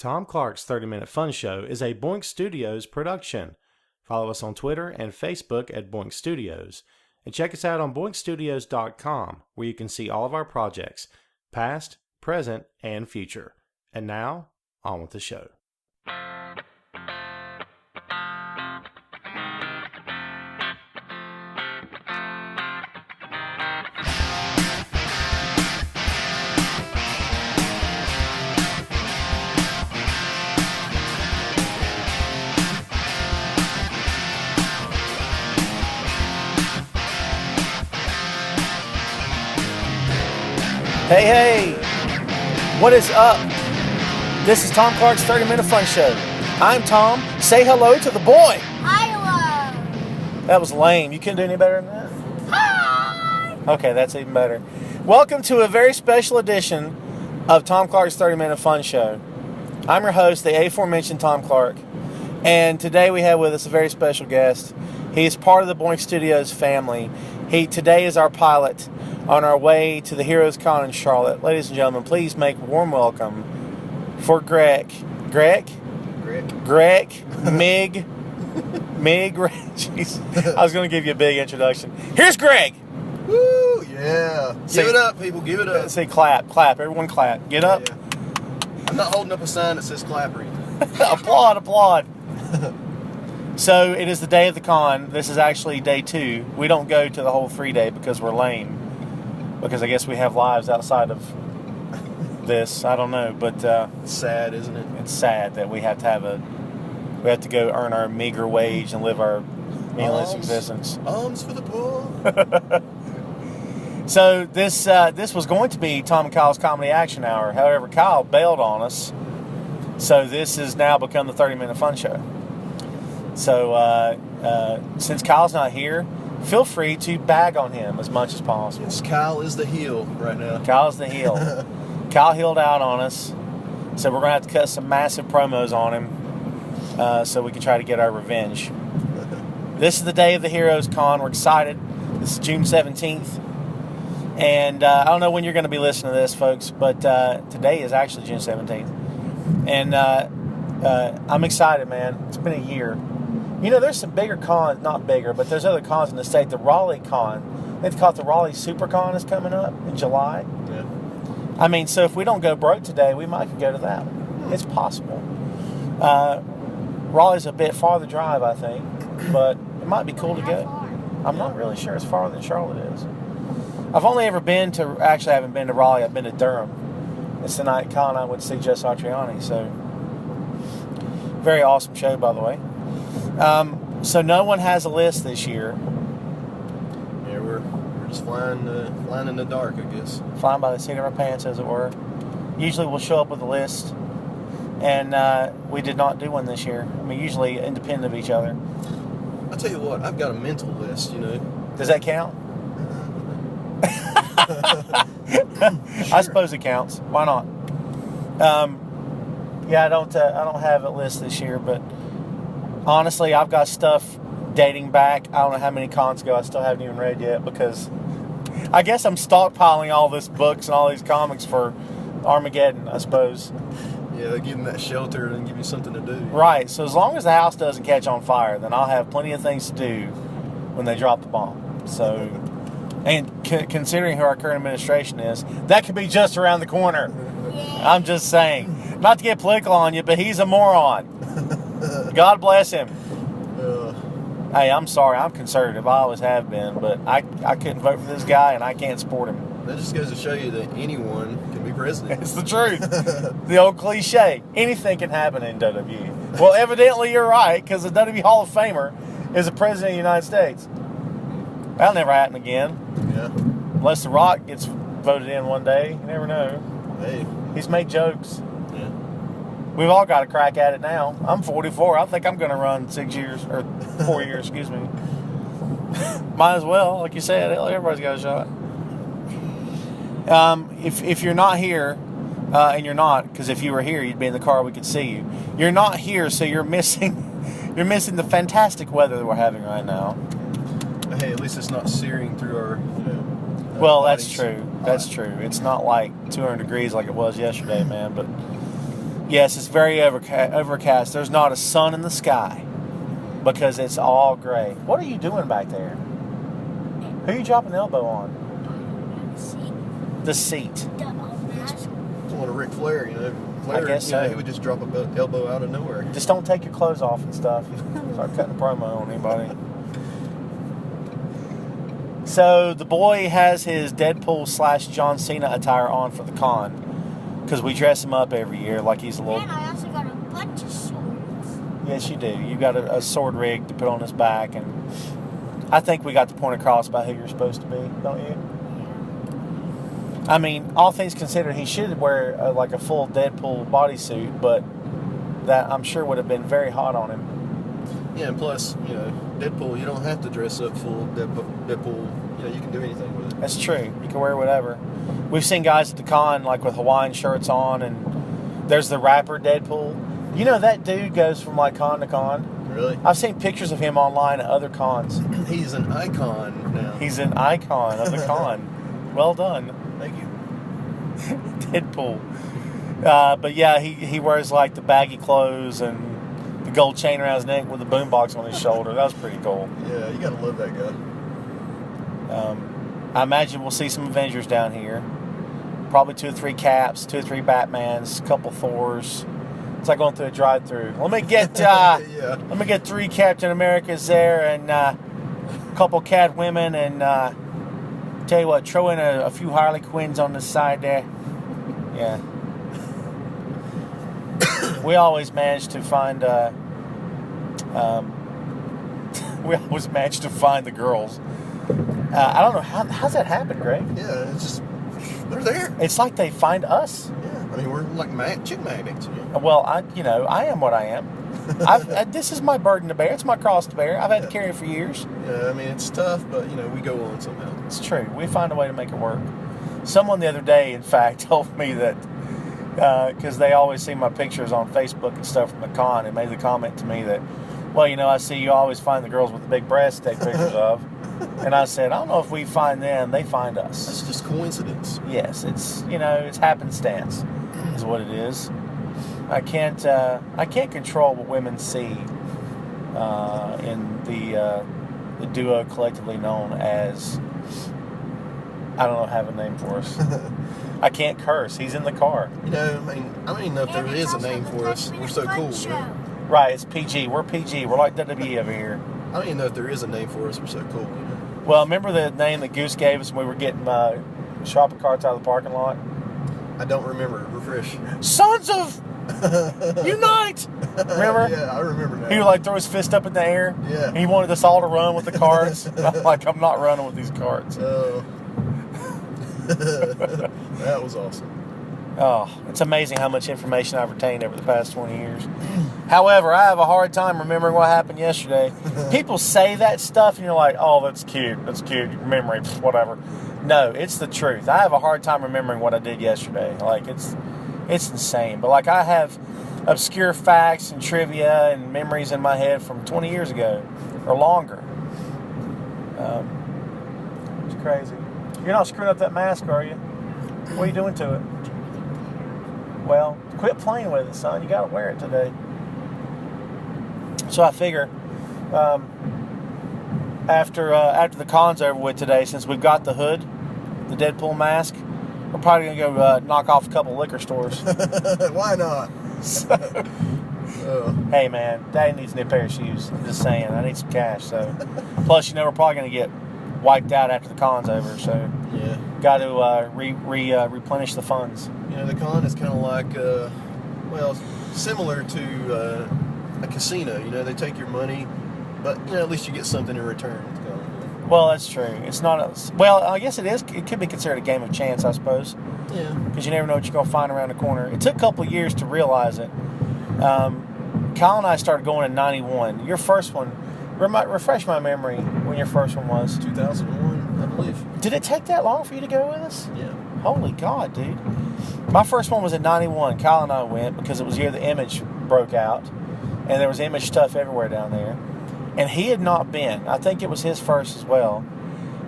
Tom Clark's 30-Minute Fun Show is a Boink Studios production. Follow us on Twitter and Facebook at Boink Studios. And check us out on boinkstudios.com, where you can see all of our projects, past, present, and future. And now, on with the show. Hey, what is up? This is Tom Clark's 30-Minute Fun Show. I'm Tom. Say hello to the boy. Hi, hello. That was lame. You couldn't do any better than that? Hi. Okay, that's even better. Welcome to a very special edition of Tom Clark's 30-Minute Fun Show. I'm your host, the aforementioned Tom Clark. And today we have with us a very special guest. He is part of the Boink Studios family. Today is our pilot on our way to the HeroesCon in Charlotte. Ladies and gentlemen, please make a warm welcome for Greg, Mig, jeez. I was going to give you a big introduction. Here's Greg. Woo, yeah. Give it up, people. Give it up. Say clap. Everyone clap. Get up. Yeah. I'm not holding up a sign that says clappery. Applaud. So it is the day of the con. This is actually day 2. We don't go to the whole 3-day because we're lame. Because I guess we have lives outside of this. I don't know, but It's sad, isn't it? it's sad that we have to go earn our meager wage and live our meaningless existence. Alms for the poor. So this was going to be Tom and Kyle's Comedy Action Hour. However, Kyle bailed on us. So this has now become the 30-Minute Fun Show. So since Kyle's not here, feel free to bag on him as much as possible. Yes, Kyle is the heel right now. Kyle's the heel. Kyle heeled out on us. So we're going to have to cut some massive promos on him so we can try to get our revenge. This is the day of the HeroesCon. We're excited. This is June 17th. And I don't know when you're going to be listening to this, folks, but today is actually June 17th. And I'm excited, man. It's been a year. You know, there's some bigger cons, not bigger, but there's other cons in the state. The Raleigh Con, they've called the Raleigh SuperCon is coming up in July. Yeah. I mean, so if we don't go broke today, we might could go to that one. It's possible. Raleigh's a bit farther drive, I think, but it might be cool to go. I'm not really sure it's farther than Charlotte is. I've only ever been to, actually I haven't been to Raleigh, I've been to Durham. It's the night con I went to see Jess Autriani, so very awesome show, by the way. So no one has a list this year. Yeah, we're just flying in the dark, I guess. Flying by the seat of our pants, as it were. Usually we'll show up with a list, and we did not do one this year. I mean, usually independent of each other. I'll tell you what, I've got a mental list, you know. Does that count? Sure. I suppose it counts. Why not? Yeah, I don't have a list this year, but honestly, I've got stuff dating back. I don't know how many cons ago I still haven't even read yet because I guess I'm stockpiling all these books and all these comics for Armageddon, I suppose. Yeah, they give them that shelter and give you something to do. Right. So as long as the house doesn't catch on fire, then I'll have plenty of things to do when they drop the bomb. So, and considering who our current administration is, that could be just around the corner. I'm just saying. Not to get political on you, but he's a moron. God bless him. Hey, I'm sorry. I'm conservative. I always have been, but I couldn't vote for this guy, and I can't support him. That just goes to show you that anyone can be president. It's the truth. The old cliche. Anything can happen in WWE. Well, evidently you're right, because the WWE Hall of Famer is the president of the United States. That'll never happen again. Yeah. Unless The Rock gets voted in one day. You never know. Hey. He's made jokes. Yeah. We've all got a crack at it now. I'm 44. I think I'm going to run 6 years, or 4 years, excuse me. Might as well. Like you said, everybody's got a shot. If you're not here, and you're not, because if you were here, you'd be in the car, we could see you. You're not here, so you're missing the fantastic weather that we're having right now. Hey, at least it's not searing through our, well, that's true. That's true. It's not like 200 degrees like it was yesterday, man. But Yes, it's very overcast. There's not a sun in the sky because it's all gray. What are you doing back there? Who are you dropping the elbow on? The seat. It's one of Ric Flair, you know. Flair, I guess so. He would just drop a elbow out of nowhere. Just don't take your clothes off and stuff. Start cutting a promo on anybody. So the boy has his Deadpool / John Cena attire on for the con because we dress him up every year like he's a little. And I also got a bunch of swords. Yes, you do. You got a sword rig to put on his back, and I think we got the point across about who you're supposed to be, don't you? I mean, all things considered, he should wear like a full Deadpool bodysuit, but that I'm sure would have been very hot on him. Yeah, and plus, you know, Deadpool, you don't have to dress up full Deadpool. You know, you can do anything with it. That's true. You can wear whatever. We've seen guys at the con like with Hawaiian shirts on, and there's the rapper Deadpool. You know, that dude goes from like con to con. Really? I've seen pictures of him online at other cons. He's an icon now. He's an icon of the con. Well done. Thank you. Deadpool. But yeah, he wears like the baggy clothes and the gold chain around his neck with the boombox on his shoulder. That was pretty cool. Yeah, you gotta love that guy. I imagine we'll see some Avengers down here. Probably 2 or 3 Caps, 2 or 3 Batmans, a couple Thors. It's like going through a drive-through. Let me get let me get 3 Captain Americas there and a couple Cat women and tell you what, throw in a few Harley Quinns on the side there. Yeah. We always manage to find we always manage to find the girls. I don't know how's that happen, Greg? Yeah, it's just they're there. It's like they find us. Yeah, I mean we're like chick magnets. Well, I am what I am. This is my burden to bear. It's my cross to bear. I've had to carry it for years. Yeah, I mean it's tough, but you know we go on somehow. It's true. We find a way to make it work. Someone the other day, in fact, told me that because they always see my pictures on Facebook and stuff from the con, and made the comment to me that, well, you know, I see you always find the girls with the big breasts to take pictures of. And I said, I don't know if we find them, they find us. It's just coincidence. Yes, it's, you know, it's happenstance is what it is. I can't control what women see in the duo collectively known as, I don't know, have a name for us. I can't curse. He's in the car. You know, I don't even know if there is a name for us. We're so cool. Right, it's PG. We're PG. We're like WWE over here. I don't even know if there is a name for us. We're so cool. You know? Well, remember the name that Goose gave us when we were getting shopping carts out of the parking lot? I don't remember. Refresh. Sons of Unite! Remember? Yeah, I remember that. He would like throw his fist up in the air. Yeah. And he wanted us all to run with the carts. I'm like, I'm not running with these carts. Oh. That was awesome. Oh, it's amazing how much information I've retained over the past 20 years. However, I have a hard time remembering what happened yesterday. People say that stuff and you're like, oh, that's cute. That's cute. Memory, whatever. No, it's the truth. I have a hard time remembering what I did yesterday. Like, it's insane. But, like, I have obscure facts and trivia and memories in my head from 20 years ago or longer. It's crazy. You're not screwing up that mask, are you? What are you doing to it? Well, quit playing with it, son. You got to wear it today. So I figure after the con's over with today, since we've got the hood, the Deadpool mask, we're probably going to go knock off a couple liquor stores. Why not? Hey, man, Daddy needs a new pair of shoes. I'm just saying. I need some cash. So, plus, you know, we're probably going to get wiped out after the con's over. So, yeah, got to replenish the funds. You know, the con is kind of like, well, similar to a casino. You know, they take your money, but you know, at least you get something in return. Well, that's true. It's not well, I guess it is. It could be considered a game of chance, I suppose. Yeah. Because you never know what you're going to find around the corner. It took a couple of years to realize it. Kyle and I started going in 91. Your first one, refresh my memory when your first one was. 2001, I believe. Did it take that long for you to go with us? Yeah. Holy God, dude. My first one was in 91. Kyle and I went because it was the year the Image broke out. And there was Image stuff everywhere down there. And he had not been. I think it was his first as well.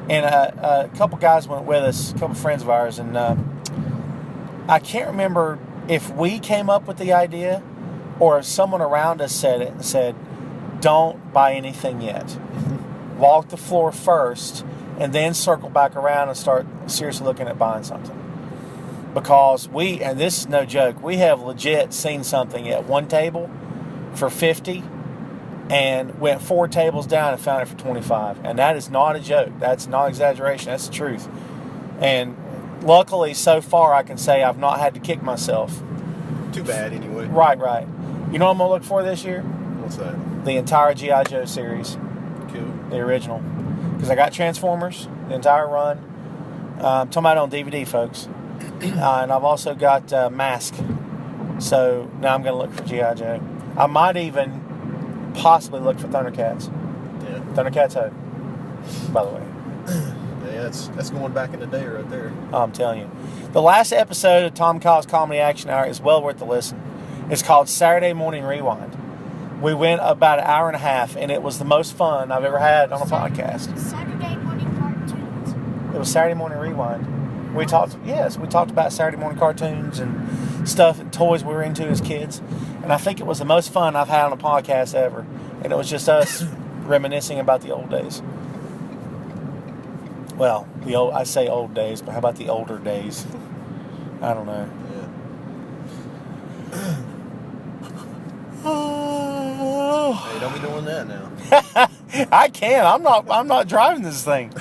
And a couple guys went with us, a couple friends of ours. And I can't remember if we came up with the idea, or if someone around us said it and said, don't buy anything yet. Walk the floor first, and then circle back around and start seriously looking at buying something. Because and this is no joke, we have legit seen something at one table for $50 and went 4 tables down and found it for $25. And that is not a joke. That's not exaggeration. That's the truth. And luckily, so far, I can say I've not had to kick myself. Too bad, anyway. Right. You know what I'm going to look for this year? What's that? The entire G.I. Joe series. Cool. The original. Because I got Transformers, the entire run. I'm talking about it on DVD, folks. And I've also got Mask. So now I'm going to look for G.I. Joe. I might even possibly look for Thundercats. Yeah. Thundercats Ho, by the way. Yeah, that's going back in the day right there. I'm telling you. The last episode of Tom Kyle's Comedy Action Hour is well worth the listen. It's called Saturday Morning Rewind. We went about an hour and a half, and it was the most fun I've ever had on a podcast. Saturday morning cartoons. It was Saturday Morning Rewind. We talked about Saturday morning cartoons and stuff and toys we were into as kids. And I think it was the most fun I've had on a podcast ever. And it was just us reminiscing about the old days. Well, I say old days, but how about the older days? I don't know. Yeah. Hey, don't be doing that now. I can't. I'm not driving this thing.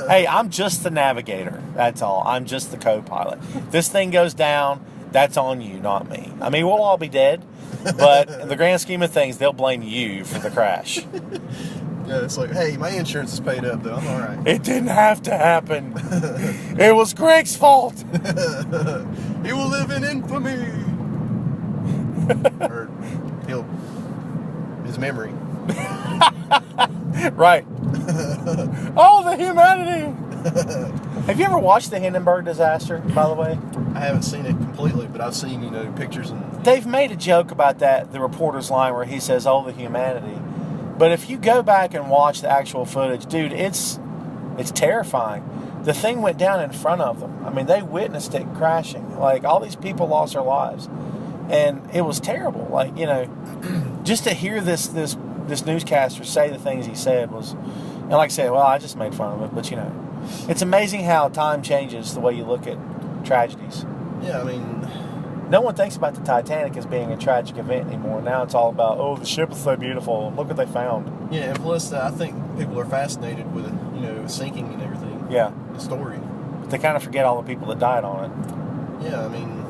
Hey, I'm just the navigator. That's all. I'm just the co-pilot. If this thing goes down, that's on you, not me. I mean, we'll all be dead, but in the grand scheme of things, they'll blame you for the crash. Yeah, it's like, hey, my insurance is paid up, though. I'm all right. It didn't have to happen. It was Greg's fault. He will live in infamy. Or his memory. Right. Oh, the humanity. Have you ever watched the Hindenburg disaster, by the way? I haven't seen it completely, but I've seen, pictures and... They've made a joke about that, the reporter's line where he says, oh, the humanity. But if you go back and watch the actual footage, dude, it's terrifying. The thing went down in front of them. I mean, they witnessed it crashing. Like, all these people lost their lives. And it was terrible. Like, just to hear this newscaster say the things he said was... And like I said, well, I just made fun of it, but, it's amazing how time changes the way you look at tragedies. Yeah, I mean... No one thinks about the Titanic as being a tragic event anymore. Now it's all about, oh, the ship is so beautiful. Look what they found. Yeah, and plus, I think people are fascinated with it, sinking and everything. Yeah. The story. But they kind of forget all the people that died on it. Yeah, I mean,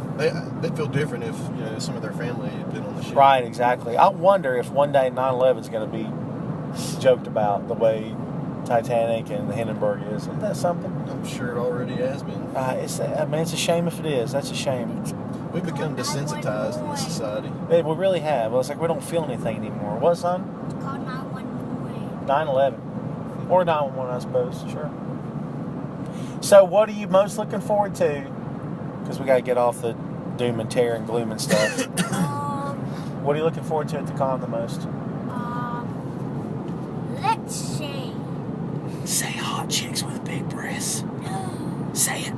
they'd feel different if, some of their family had been on the ship. Right, exactly. I wonder if one day 9/11 is going to be joked about the way Titanic and the Hindenburg is. Isn't that something? I'm sure it already has been. It's a shame if it is. That's a shame. We've become desensitized in this society. We really have. Well, it's like we don't feel anything anymore. What, son? It's called 911. 9/11. Or 911, I suppose. Sure. So, what are you most looking forward to? Because we got to get off the doom and terror and gloom and stuff. What are you looking forward to at the con the most? Let's see. Say hot chicks with big breasts. No. Say it.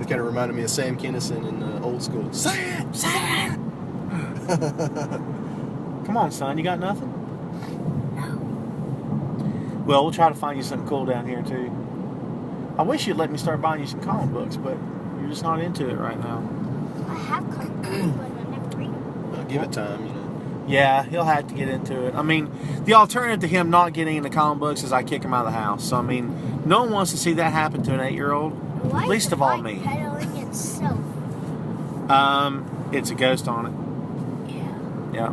It kind of reminded me of Sam Kinison in Old School. Say it! Say it! Come on, son. You got nothing? No. Well, we'll try to find you something cool down here, too. I wish you'd let me start buying you some comic books, but you're just not into it right now. I have comic books, but I never read them. Well, give it time, Yeah, he'll have to get into it. I mean, the alternative to him not getting into comic books is I kick him out of the house. So, I mean, no one wants to see that happen to an 8-year-old. Why Least of all me. Pedaling itself? It's a ghost on it. Yeah. Yeah,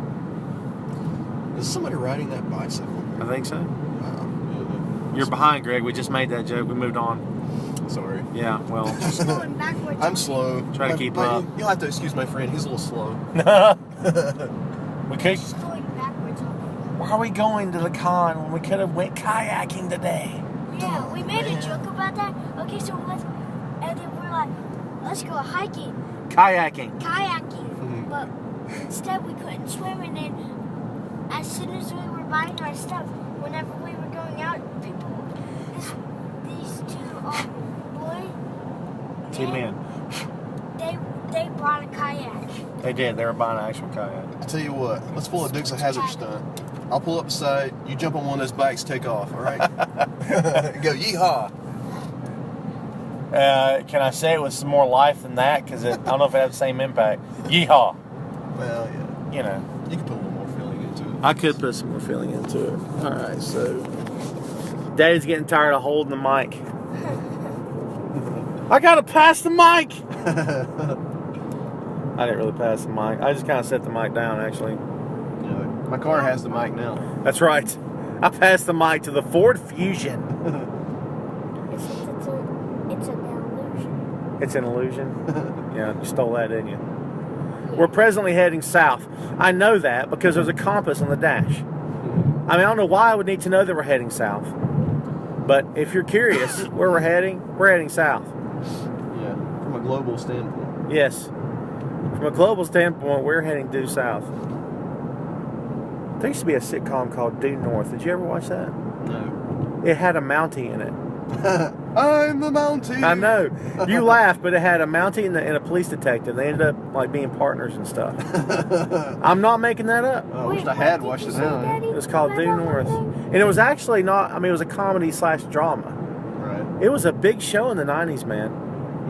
Is somebody riding that bicycle? I think so. Wow. You're behind, Greg. We just made that joke. We moved on. Sorry. Yeah, well, It's going backwards. I'm slow. Try to keep up. You'll have to excuse my friend. He's a little slow. we could. It's going backwards. Why are we going to the con when we could have went kayaking today? Yeah, we made a joke about that. Okay, so and then we're like, let's go hiking, Kayaking. kayaking. But instead we couldn't swim, and then as soon as we were buying our stuff, whenever we were going out, these two boys, Two men. they brought a kayak. They did. They were buying an actual kayak. I tell you what, let's pull a Dukes of Hazzard stunt. I'll pull up beside, you jump on one of those bikes, take off, all right? Go, yeehaw. Can I say it with some more life than that? Because I don't know if it had the same impact. Yeehaw. Well, yeah. You know. You can put a little more feeling into it. I could put some more feeling into it. All right, so Daddy's getting tired of holding the mic. I gotta pass the mic. I didn't really pass the mic. I just kind of set the mic down, actually. Yeah, my car has the mic now. That's right. I passed the mic to the Ford Fusion. It's an illusion. It's an illusion? Yeah, you stole that, didn't you? We're presently heading south. I know that because there's a compass on the dash. I mean, I don't know why I would need to know that we're heading south. But if you're curious where we're heading south. Yeah, from a global standpoint. Yes. From a global standpoint, we're heading due south. There used to be a sitcom called Due North. Did you ever watch that? No. It had a Mountie in it. I'm the Mountie. I know. You laugh, but it had a Mountie and a police detective. They ended up like being partners and stuff. I'm not making that up. I wish I had watched it now. It was called Due North. And it was actually not, I mean, it was a comedy/drama. Right. It was a big show in the 90s, man.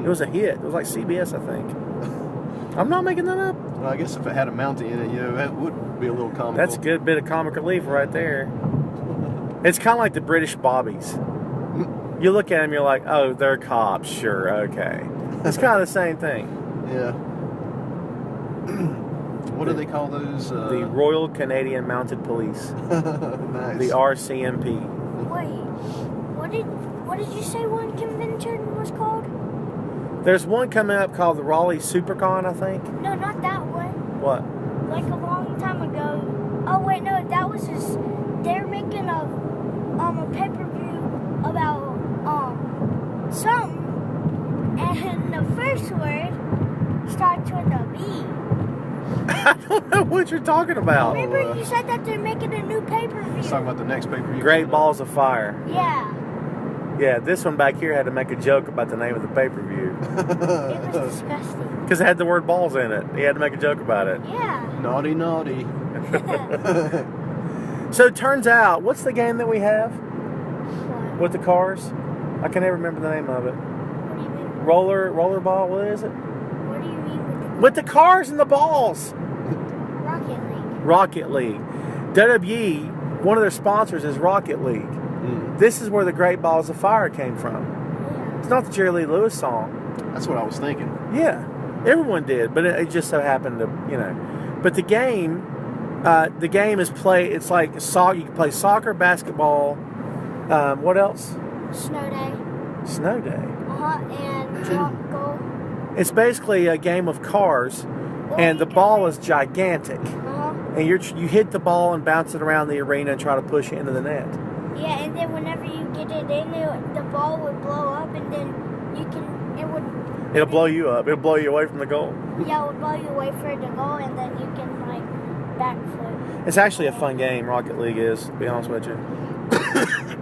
It was a hit. It was like CBS, I think. I'm not making that up. Well, I guess if it had a Mountie in it, you know, that would be a little comical. That's a good bit of comic relief right there. It's kind of like the British Bobbies. You look at them, you're like, oh, they're cops. Sure, okay. It's kind of the same thing. Yeah. What do they call those? The Royal Canadian Mounted Police. Nice. The RCMP. Wait, what did you say one convention was called? There's one coming up called the Raleigh SuperCon, I think. No, not that one. What? Like a long time ago. Oh wait, no, that was just they're making a pay-per-view about something, and the first word starts with a B. I don't know what you're talking about. Remember you said that they're making a new pay-per-view. Let's talk about the next pay-per-view. Great Balls of Fire. Yeah. Yeah, this one back here had to make a joke about the name of the pay-per-view. It was disgusting. Because it had the word balls in it. He had to make a joke about it. Yeah. Naughty, naughty. So it turns out, what's the game that we have What? with the cars? I can never remember the name of it. What do you mean? Rollerball, what is it? What do you mean With the cars and the balls. Rocket League? Rocket League. WWE, one of their sponsors is Rocket League. This is where the Great Balls of Fire came from. Yeah. It's not the Jerry Lee Lewis song. That's what I was thinking. Yeah, everyone did, but it just so happened to, you know. But the game is play. It's like soccer. You can play soccer, basketball. What else? Snow Day. Snow Day. And chalk goal. It's basically a game of cars, and the ball is gigantic. And you hit the ball and bounce it around the arena and try to push it into the net. Yeah, and then whenever you get it in, the ball would blow up, and then It'll blow you up. It'll blow you away from the goal. Yeah, it would blow you away for the goal, and then you can like backflip. It's actually a fun game. Rocket League is, to be honest with you.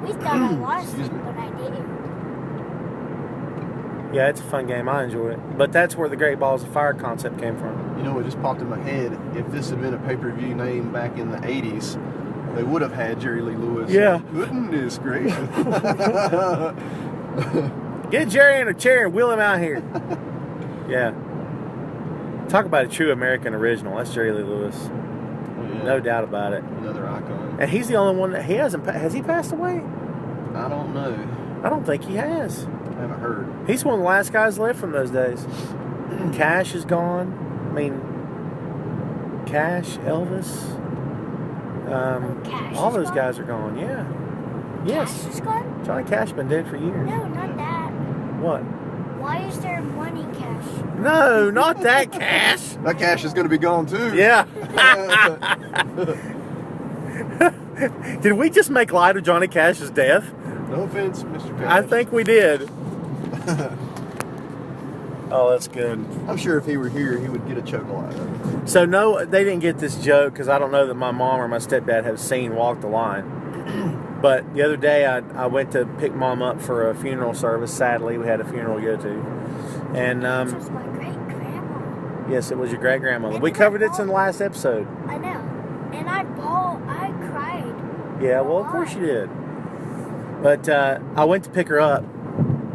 We thought I lost it, but I didn't. Yeah, it's a fun game. I enjoy it. But that's where the Great Balls of Fire concept came from. You know, it just popped in my head. If this had been a pay-per-view name back in the 80s, they would have had Jerry Lee Lewis. Yeah. Goodness gracious. Get Jerry in a chair and wheel him out here. Yeah. Talk about a true American original. That's Jerry Lee Lewis. Oh, yeah. No doubt about it. Another icon. And he's the only one that has he passed away? I don't know. I don't think he has. I haven't heard. He's one of the last guys left from those days. Cash is gone. I mean, Cash, Elvis. Cash all is those gone? guys are gone. Yeah. Yes. Cash is gone? Johnny Cash been dead for years. No, not that. What? Why is there money cash? No, not that Cash. That cash is going to be gone too. Yeah. Did we just make light of Johnny Cash's death? No offense, Mr. Cash. I think we did. Oh, that's good. I'm sure if he were here, he would get a chuckle out of it. So no, they didn't get this joke because I don't know that my mom or my stepdad have seen Walk the Line. But the other day I went to pick Mom up for a funeral service. Sadly, we had a funeral to go to. And This was my great grandma. Yes, it was your great grandmother. We covered it in the last episode. I know. And I cried. Yeah, well, of course you did. But I went to pick her up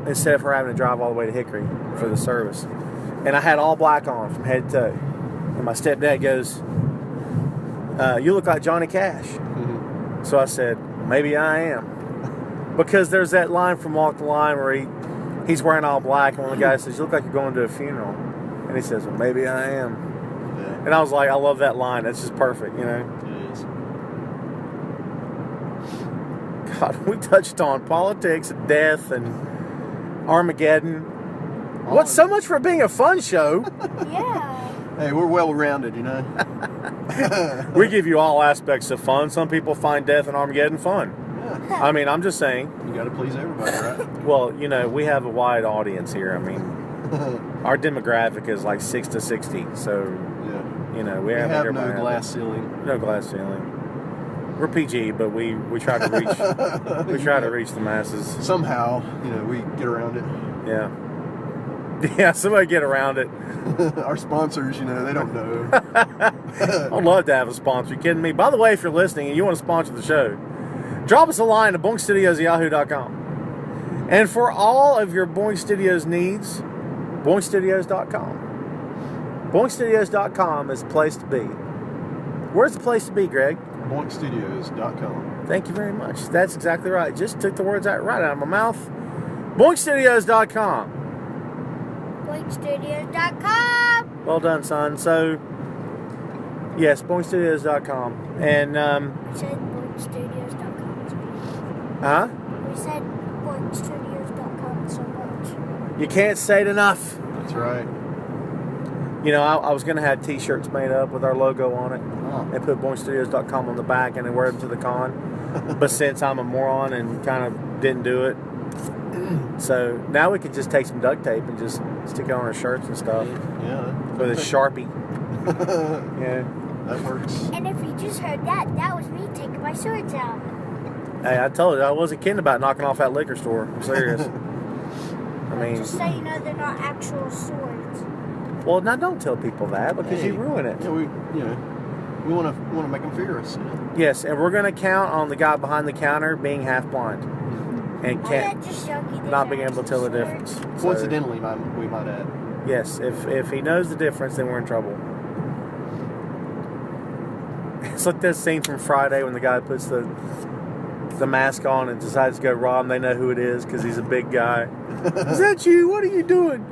instead of her having to drive all the way to Hickory for the service. And I had all black on from head to toe. And my stepdad goes, you look like Johnny Cash. Mm-hmm. So I said, maybe I am. Because there's that line from Walk the Line where he's wearing all black, and one of the guys says, you look like you're going to a funeral. And he says, well, maybe I am. Yeah. And I was like, I love that line. That's just perfect, you know. It is. God, we touched on politics and death and Armageddon. What's so much for being a fun show? Yeah. Hey, we're well-rounded, you know. We give you all aspects of fun. Some people find death and Armageddon fun. Yeah. I mean, I'm just saying. You got to please everybody, right? Well, you know, we have a wide audience here. I mean, our demographic is like 6 to 60. So, Yeah. you know, we We have have everybody no glass ceiling. No glass ceiling. We're PG, but we try to reach we try to reach the masses. Somehow, you know, we get around it. Yeah. Yeah, somebody get around it. Our sponsors, you know, they don't know. I'd love to have a sponsor. You kidding me? By the way, if you're listening and you want to sponsor the show, drop us a line at boinkstudios@yahoo.com. And for all of your Boink Studios needs, boinkstudios.com. Boinkstudios.com is the place to be. Where's the place to be, Greg? BoinkStudios.com. Thank you very much. That's exactly right. Just took the words right out of my mouth. BoinkStudios.com. BoinkStudios.com. Well done, son. So, yes, BoinkStudios.com. And, We said BoinkStudios.com. huh? We said BoinkStudios.com so much. You can't say it enough. That's right. You know, I was going to have t-shirts made up with our logo on it Oh. and put BoinkStudios.com on the back and then wear them to the con. But since I'm a moron and kind of didn't do it, so now we can just take some duct tape and just stick it on our shirts and stuff Yeah. with a Sharpie. Yeah. That works. And if you just heard that, that was me taking my swords out. Hey, I told you, I wasn't kidding about knocking off that liquor store. I'm serious. I mean, Just so you know, they're not actual swords. well, now don't tell people that because Hey, you ruin it. Yeah, we want to make them fear us. You know? Yes, and we're going to count on the guy behind the counter being half blind and Oh, can't yeah, just show you they're not being able to tell the actual difference. swords. So, Coincidentally, we might add. yes, if he knows the difference, then we're in trouble. It's like that scene from Friday when the guy puts the mask on and decides to go rob him. They know who it is because he's a big guy. Is that you? What are you doing?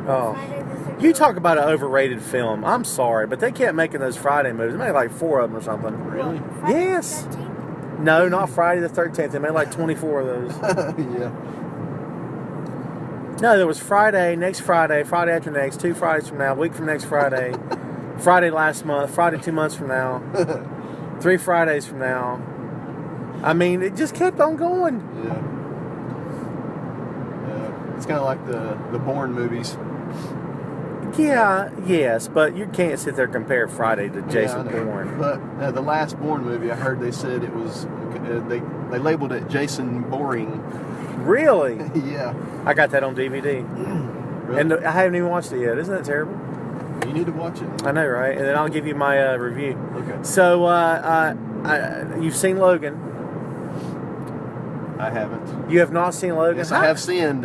Oh. Friday the 13th. You talk about an overrated film. I'm sorry, but they kept making those Friday movies. They made like 4 of them or something. Really? Friday the Yes. 13th? No, not Friday the 13th. They made like 24 of those. Yeah. No, there was Friday, next Friday, Friday after next, 2 Fridays from now, week from next Friday, Friday last month, Friday 2 months from now, 3 Fridays from now. I mean, it just kept on going. Yeah. It's kind of like the Bourne movies. Yeah, yes, but you can't sit there and compare Friday to Jason Yeah, I know. Bourne. But the last Bourne movie, I heard they said it was they labeled it Jason Boring. Really? Yeah. I got that on DVD. Really? And I haven't even watched it yet. Isn't that terrible? You need to watch it. I know, right? And then I'll give you my review. Okay. So, you've seen Logan. I haven't. You have not seen Logan? Yes, I have sinned.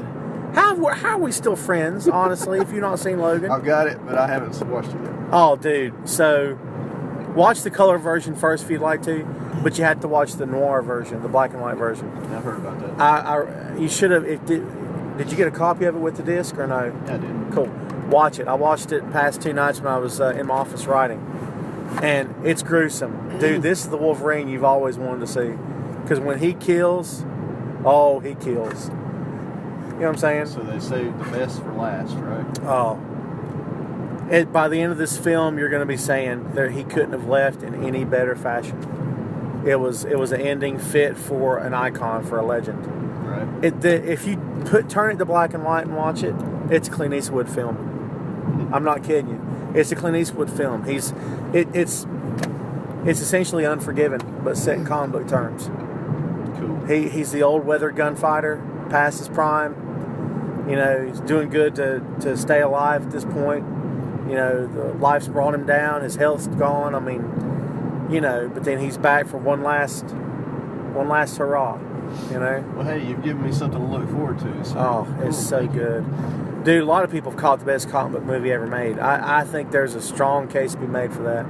How are we still friends, honestly, if you've not seen Logan? I've got it, but I haven't watched it yet. Oh, dude. So, watch the color version first if you'd like to, but you had to watch the noir version, the black and white version. I've heard about that. You should have. Did you get a copy of it with the disc or no? Yeah, I did. Cool. Watch it. I watched it past 2 nights when I was in my office writing. And it's gruesome. Dude, this is the Wolverine you've always wanted to see. Because when he kills, oh, he kills. You know what I'm saying? So they saved the best for last, right? Oh. By the end of this film, you're going to be saying that he couldn't have left in any better fashion. It was an ending fit for an icon, for a legend. Right. If you turn it to black and white and watch it, it's a Clint Eastwood film. I'm not kidding you. It's a Clint Eastwood film. It's essentially Unforgiven, but set in comic book terms. Cool. He's the old weathered gunfighter, past his prime. You know, he's doing good to stay alive at this point. You know, the life's brought him down. His health's gone. I mean, you know, but then he's back for one last hurrah. You know. Well, hey, you've given me something to look forward to. So. Oh, it's so good. Dude, a lot of people have called it the best comic book movie ever made. I think there's a strong case to be made for that.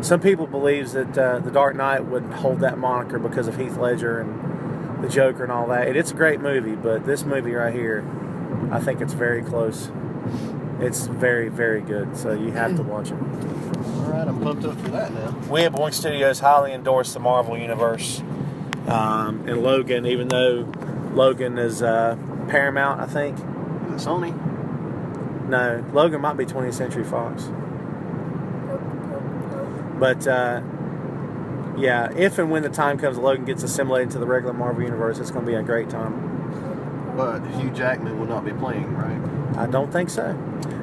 Some people believe that The Dark Knight would hold that moniker because of Heath Ledger and the Joker and all that. It's a great movie, but this movie right here, I think it's very close. It's very, very good, so you have to watch it. All right, I'm pumped up for that now. We at Boink Studios highly endorse the Marvel Universe. And Logan, even though Logan is Paramount, I think. Is it Sony? No, Logan might be 20th Century Fox. But, yeah, if and when the time comes that Logan gets assimilated into the regular Marvel Universe, it's going to be a great time. But Hugh Jackman will not be playing, right? I don't think so.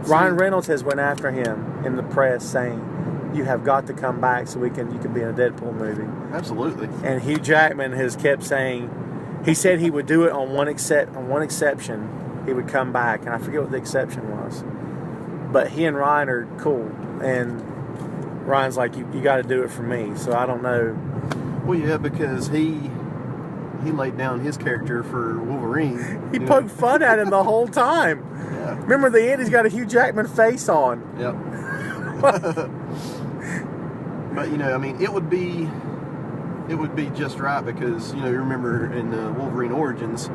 Ryan Reynolds has went after him in the press saying, you have got to come back so you can be in a Deadpool movie. Absolutely. And Hugh Jackman has kept saying, he said he would do it on one exception. He would come back, and I forget what the exception was. But he and Ryan are cool, and Ryan's like, you got to do it for me. So I don't know. Well, yeah, because he laid down his character for Wolverine. He poked fun at him the whole time. Yeah. Remember the end? He's got a Hugh Jackman face on. Yep. But, you know, I mean, it would be just right because, you know, you remember in Wolverine Origins,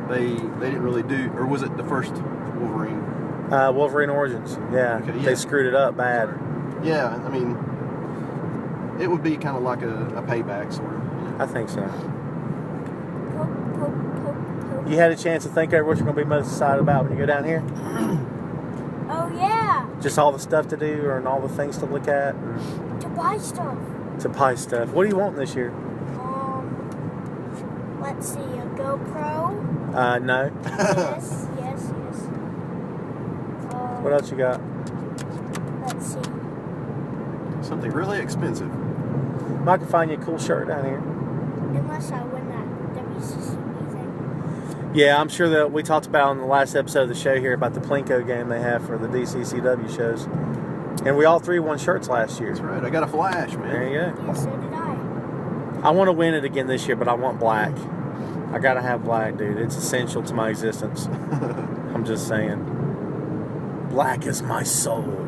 they didn't really do, or was it the first Wolverine? Wolverine Origins, yeah. Okay, yeah. They screwed it up bad. Yeah, I mean, it would be kind of like a payback, sort of. You know? I think so. You had a chance to think over what you're going to be most excited about when you go down here? Oh, yeah. Just all the stuff to do and all the things to look at? To buy stuff. To buy stuff. What do you want this year? Let's see, a GoPro. No. Yes. What else you got? Let's see. Something really expensive. I can find you a cool shirt down here. Unless I win that WCCB thing. Yeah, I'm sure that we talked about on the last episode of the show here about the Plinko game they have for the DCCW shows. And we all three won shirts last year. That's right. I got a flash, man. There you go. Yeah, so did I. I want to win it again this year, but I want black. I gotta have black, dude. It's essential to my existence. I'm just saying. Black is my soul.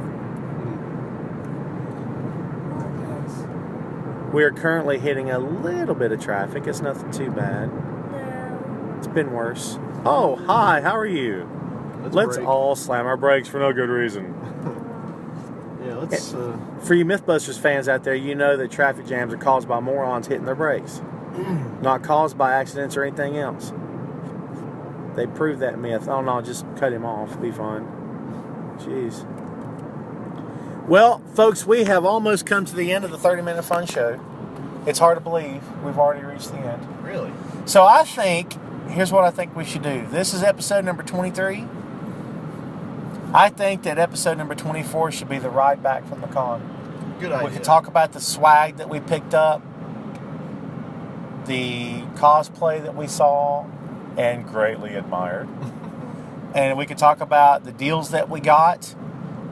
We are currently hitting a little bit of traffic. It's nothing too bad. No. It's been worse. Oh, hi. How are you? Let's all slam our brakes for no good reason. Yeah, let's... For you Mythbusters fans out there, you know that traffic jams are caused by morons hitting their brakes. Not caused by accidents or anything else. They proved that myth. Oh, no, just cut him off. Be fine. Jeez. Well, folks, we have almost come to the end of the 30-minute fun show. It's hard to believe we've already reached the end. Really? So I think, here's what I think we should do. This is episode number 23. I think that episode number 24 should be the ride back from the con. Good idea. We could talk about the swag that we picked up, the cosplay that we saw and greatly admired. And we could talk about the deals that we got,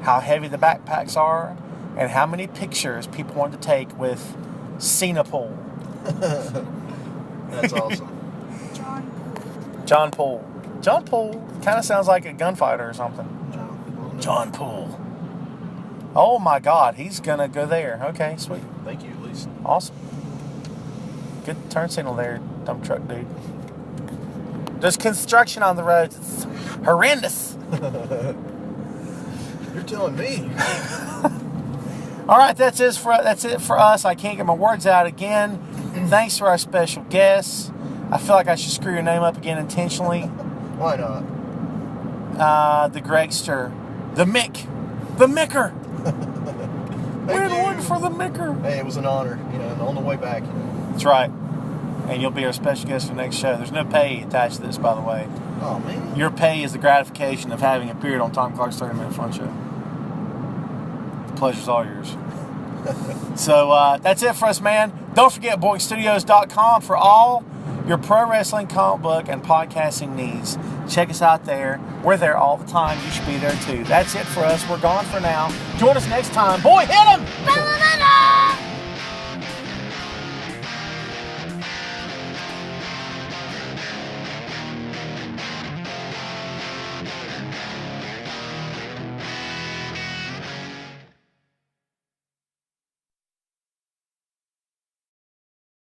how heavy the backpacks are, and how many pictures people wanted to take with Cena Pool. That's awesome. John Poole. John Poole kind of sounds like a gunfighter or something. John Poole. Oh my God, he's gonna go there. Okay, sweet. Thank you, at least. Awesome. Good turn signal there, dump truck dude. There's construction on the roads. It's horrendous. You're telling me. All right, that's it for us. I can't get my words out again. Thanks to our special guests. I feel like I should screw your name up again intentionally. Why not? The Gregster, the Mick, the Micker. We're one for the Micker. Hey, it was an honor. You know, on the way back. You know. That's right. And you'll be our special guest for the next show. There's no pay attached to this, by the way. Oh, man. Your pay is the gratification of having appeared on Tom Clark's 30-Minute Fun Show. The pleasure's all yours. So that's it for us, man. Don't forget BoinkStudios.com for all your pro wrestling, comic book, and podcasting needs. Check us out there. We're there all the time. You should be there too. That's it for us. We're gone for now. Join us next time. Boy, hit him!